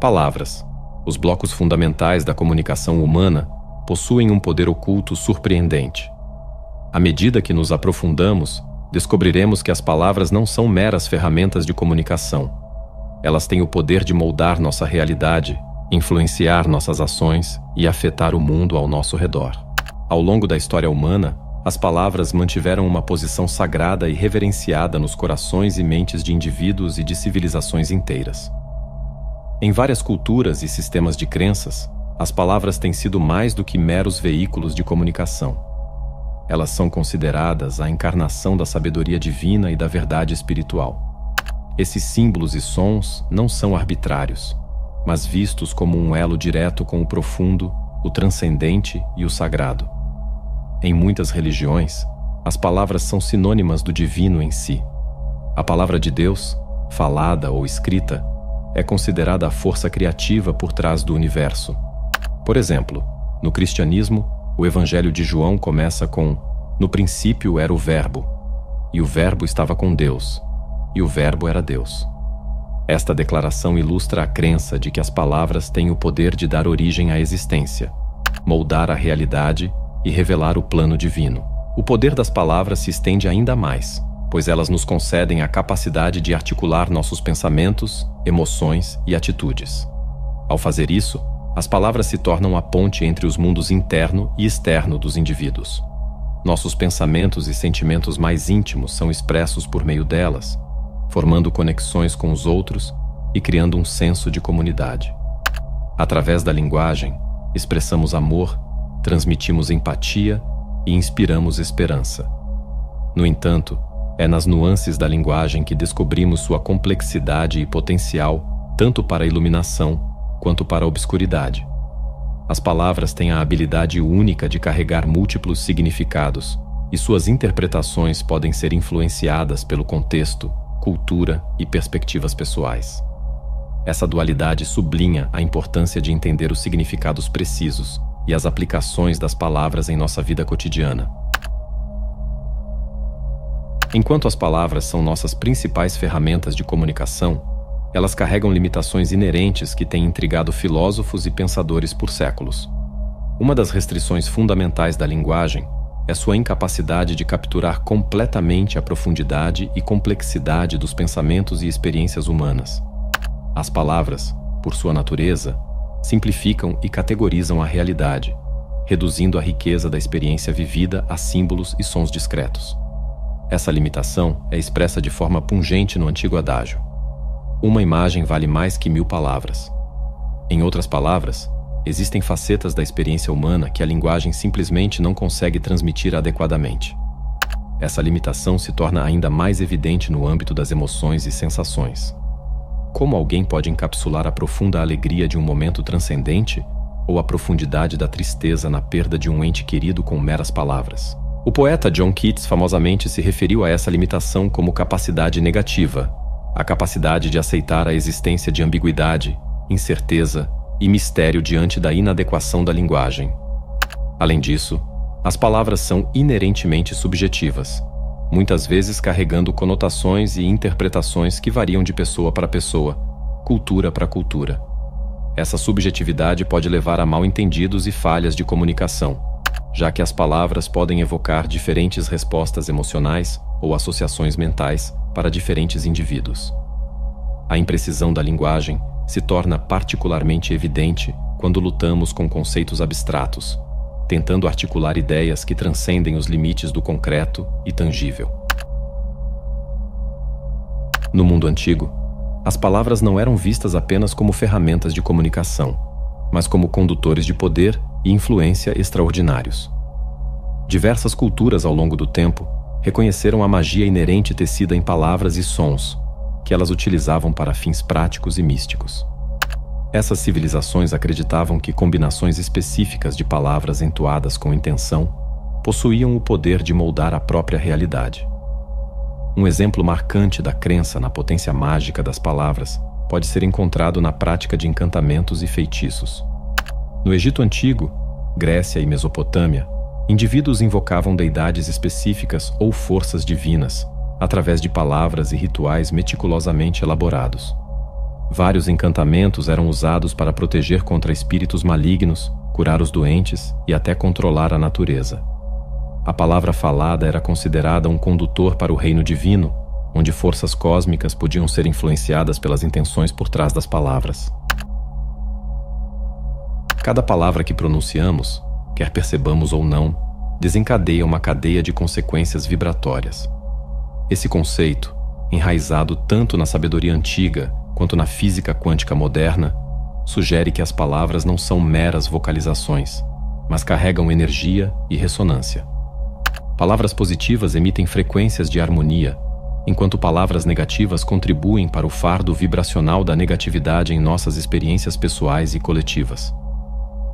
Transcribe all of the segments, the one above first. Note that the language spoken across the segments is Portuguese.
Palavras, os blocos fundamentais da comunicação humana, possuem um poder oculto surpreendente. À medida que nos aprofundamos, descobriremos que as palavras não são meras ferramentas de comunicação. Elas têm o poder de moldar nossa realidade, influenciar nossas ações e afetar o mundo ao nosso redor. Ao longo da história humana, as palavras mantiveram uma posição sagrada e reverenciada nos corações e mentes de indivíduos e de civilizações inteiras. Em várias culturas e sistemas de crenças, as palavras têm sido mais do que meros veículos de comunicação. Elas são consideradas a encarnação da sabedoria divina e da verdade espiritual. Esses símbolos e sons não são arbitrários, mas vistos como um elo direto com o profundo, o transcendente e o sagrado. Em muitas religiões, as palavras são sinônimas do divino em si. A palavra de Deus, falada ou escrita, é considerada a força criativa por trás do universo. Por exemplo, no cristianismo, o Evangelho de João começa com: "No princípio era o Verbo, e o Verbo estava com Deus, e o Verbo era Deus." Esta declaração ilustra a crença de que as palavras têm o poder de dar origem à existência, moldar a realidade e revelar o plano divino. O poder das palavras se estende ainda mais, pois elas nos concedem a capacidade de articular nossos pensamentos, emoções e atitudes. Ao fazer isso, as palavras se tornam a ponte entre os mundos interno e externo dos indivíduos. Nossos pensamentos e sentimentos mais íntimos são expressos por meio delas, formando conexões com os outros e criando um senso de comunidade. Através da linguagem, expressamos amor, transmitimos empatia e inspiramos esperança. No entanto, é nas nuances da linguagem que descobrimos sua complexidade e potencial, tanto para a iluminação quanto para a obscuridade. As palavras têm a habilidade única de carregar múltiplos significados, e suas interpretações podem ser influenciadas pelo contexto, cultura e perspectivas pessoais. Essa dualidade sublinha a importância de entender os significados precisos e as aplicações das palavras em nossa vida cotidiana. Enquanto as palavras são nossas principais ferramentas de comunicação, elas carregam limitações inerentes que têm intrigado filósofos e pensadores por séculos. Uma das restrições fundamentais da linguagem é sua incapacidade de capturar completamente a profundidade e complexidade dos pensamentos e experiências humanas. As palavras, por sua natureza, simplificam e categorizam a realidade, reduzindo a riqueza da experiência vivida a símbolos e sons discretos. Essa limitação é expressa de forma pungente no antigo adágio: "Uma imagem vale mais que 1000 palavras." Em outras palavras, existem facetas da experiência humana que a linguagem simplesmente não consegue transmitir adequadamente. Essa limitação se torna ainda mais evidente no âmbito das emoções e sensações. Como alguém pode encapsular a profunda alegria de um momento transcendente ou a profundidade da tristeza na perda de um ente querido com meras palavras? O poeta John Keats famosamente se referiu a essa limitação como capacidade negativa, a capacidade de aceitar a existência de ambiguidade, incerteza e mistério diante da inadequação da linguagem. Além disso, as palavras são inerentemente subjetivas, muitas vezes carregando conotações e interpretações que variam de pessoa para pessoa, cultura para cultura. Essa subjetividade pode levar a mal-entendidos e falhas de comunicação, já que as palavras podem evocar diferentes respostas emocionais ou associações mentais para diferentes indivíduos. A imprecisão da linguagem se torna particularmente evidente quando lutamos com conceitos abstratos, tentando articular ideias que transcendem os limites do concreto e tangível. No mundo antigo, as palavras não eram vistas apenas como ferramentas de comunicação, mas como condutores de poder e influência extraordinários. Diversas culturas ao longo do tempo reconheceram a magia inerente tecida em palavras e sons, que elas utilizavam para fins práticos e místicos. Essas civilizações acreditavam que combinações específicas de palavras entoadas com intenção possuíam o poder de moldar a própria realidade. Um exemplo marcante da crença na potência mágica das palavras pode ser encontrado na prática de encantamentos e feitiços. No Egito Antigo, Grécia e Mesopotâmia, indivíduos invocavam deidades específicas ou forças divinas, através de palavras e rituais meticulosamente elaborados. Vários encantamentos eram usados para proteger contra espíritos malignos, curar os doentes e até controlar a natureza. A palavra falada era considerada um condutor para o reino divino, onde forças cósmicas podiam ser influenciadas pelas intenções por trás das palavras. Cada palavra que pronunciamos, quer percebamos ou não, desencadeia uma cadeia de consequências vibratórias. Esse conceito, enraizado tanto na sabedoria antiga quanto na física quântica moderna, sugere que as palavras não são meras vocalizações, mas carregam energia e ressonância. Palavras positivas emitem frequências de harmonia, enquanto palavras negativas contribuem para o fardo vibracional da negatividade em nossas experiências pessoais e coletivas.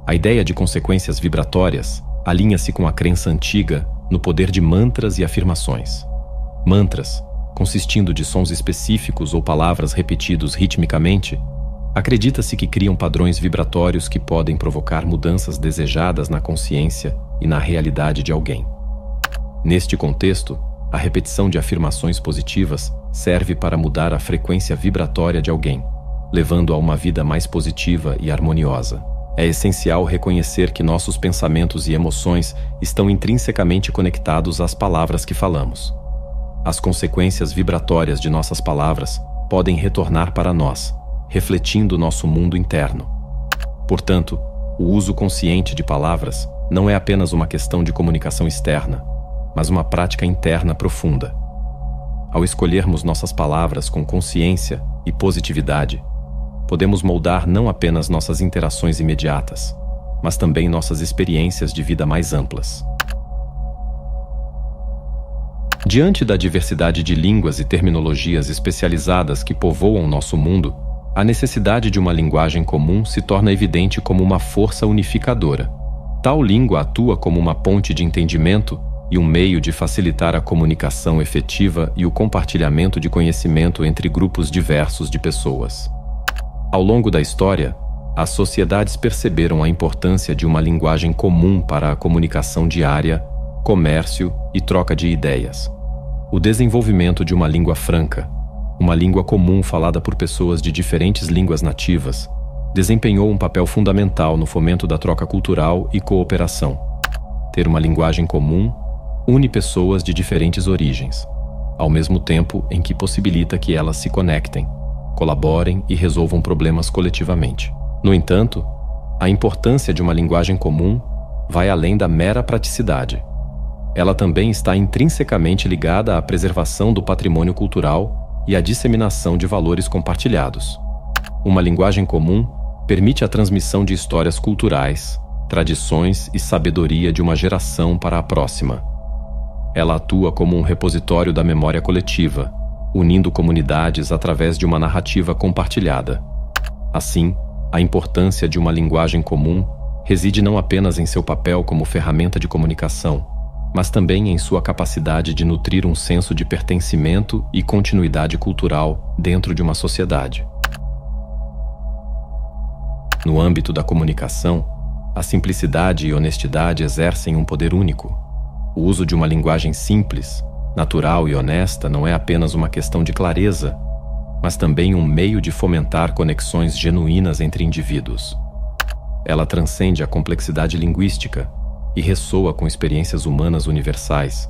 A ideia de consequências vibratórias alinha-se com a crença antiga no poder de mantras e afirmações. Mantras, consistindo de sons específicos ou palavras repetidos ritmicamente, acredita-se que criam padrões vibratórios que podem provocar mudanças desejadas na consciência e na realidade de alguém. Neste contexto, a repetição de afirmações positivas serve para mudar a frequência vibratória de alguém, levando a uma vida mais positiva e harmoniosa. É essencial reconhecer que nossos pensamentos e emoções estão intrinsecamente conectados às palavras que falamos. As consequências vibratórias de nossas palavras podem retornar para nós, refletindo nosso mundo interno. Portanto, o uso consciente de palavras não é apenas uma questão de comunicação externa, mas uma prática interna profunda. Ao escolhermos nossas palavras com consciência e positividade, podemos moldar não apenas nossas interações imediatas, mas também nossas experiências de vida mais amplas. Diante da diversidade de línguas e terminologias especializadas que povoam nosso mundo, a necessidade de uma linguagem comum se torna evidente como uma força unificadora. Tal língua atua como uma ponte de entendimento e um meio de facilitar a comunicação efetiva e o compartilhamento de conhecimento entre grupos diversos de pessoas. Ao longo da história, as sociedades perceberam a importância de uma linguagem comum para a comunicação diária, comércio e troca de ideias. O desenvolvimento de uma língua franca, uma língua comum falada por pessoas de diferentes línguas nativas, desempenhou um papel fundamental no fomento da troca cultural e cooperação. Ter uma linguagem comum une pessoas de diferentes origens, ao mesmo tempo em que possibilita que elas se conectem, colaborem e resolvam problemas coletivamente. No entanto, a importância de uma linguagem comum vai além da mera praticidade. Ela também está intrinsecamente ligada à preservação do patrimônio cultural e à disseminação de valores compartilhados. Uma linguagem comum permite a transmissão de histórias culturais, tradições e sabedoria de uma geração para a próxima. Ela atua como um repositório da memória coletiva, unindo comunidades através de uma narrativa compartilhada. Assim, a importância de uma linguagem comum reside não apenas em seu papel como ferramenta de comunicação, mas também em sua capacidade de nutrir um senso de pertencimento e continuidade cultural dentro de uma sociedade. No âmbito da comunicação, a simplicidade e honestidade exercem um poder único. O uso de uma linguagem simples, natural e honesta não é apenas uma questão de clareza, mas também um meio de fomentar conexões genuínas entre indivíduos. Ela transcende a complexidade linguística e ressoa com experiências humanas universais,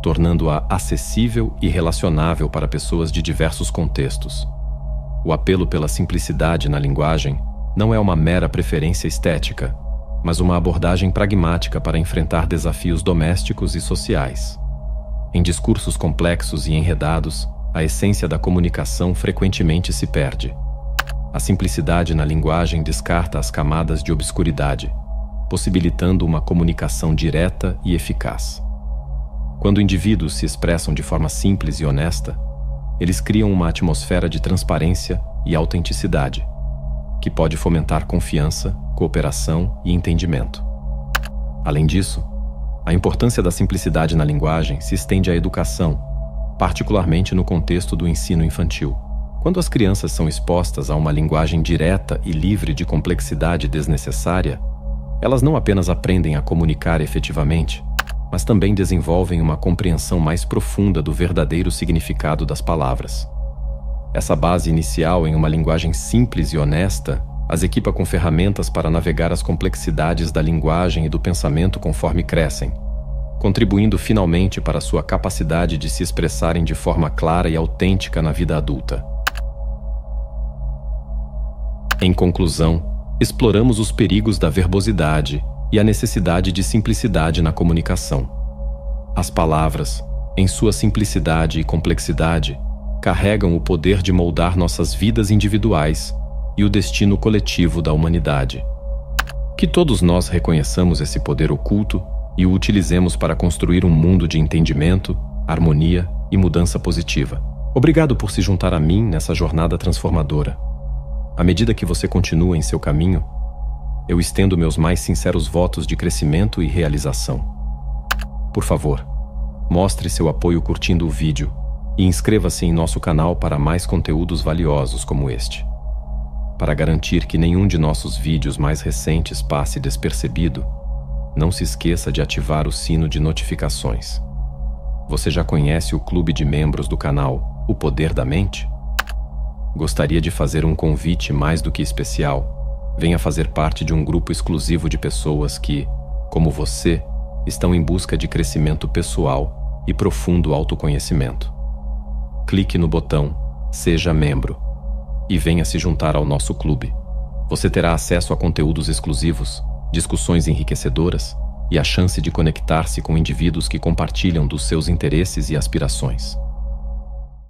tornando-a acessível e relacionável para pessoas de diversos contextos. O apelo pela simplicidade na linguagem não é uma mera preferência estética, mas uma abordagem pragmática para enfrentar desafios domésticos e sociais. Em discursos complexos e enredados, a essência da comunicação frequentemente se perde. A simplicidade na linguagem descarta as camadas de obscuridade, possibilitando uma comunicação direta e eficaz. Quando indivíduos se expressam de forma simples e honesta, eles criam uma atmosfera de transparência e autenticidade, que pode fomentar confiança, cooperação e entendimento. Além disso, a importância da simplicidade na linguagem se estende à educação, particularmente no contexto do ensino infantil. Quando as crianças são expostas a uma linguagem direta e livre de complexidade desnecessária, elas não apenas aprendem a comunicar efetivamente, mas também desenvolvem uma compreensão mais profunda do verdadeiro significado das palavras. Essa base inicial em uma linguagem simples e honesta as equipa com ferramentas para navegar as complexidades da linguagem e do pensamento conforme crescem, contribuindo finalmente para sua capacidade de se expressarem de forma clara e autêntica na vida adulta. Em conclusão, exploramos os perigos da verbosidade e a necessidade de simplicidade na comunicação. As palavras, em sua simplicidade e complexidade, carregam o poder de moldar nossas vidas individuais e o destino coletivo da humanidade. Que todos nós reconheçamos esse poder oculto e o utilizemos para construir um mundo de entendimento, harmonia e mudança positiva. Obrigado por se juntar a mim nessa jornada transformadora. À medida que você continua em seu caminho, eu estendo meus mais sinceros votos de crescimento e realização. Por favor, mostre seu apoio curtindo o vídeo e inscreva-se em nosso canal para mais conteúdos valiosos como este. Para garantir que nenhum de nossos vídeos mais recentes passe despercebido, não se esqueça de ativar o sino de notificações. Você já conhece o clube de membros do canal O Poder da Mente? Gostaria de fazer um convite mais do que especial. Venha fazer parte de um grupo exclusivo de pessoas que, como você, estão em busca de crescimento pessoal e profundo autoconhecimento. Clique no botão Seja Membro e venha se juntar ao nosso clube. Você terá acesso a conteúdos exclusivos, discussões enriquecedoras e a chance de conectar-se com indivíduos que compartilham dos seus interesses e aspirações.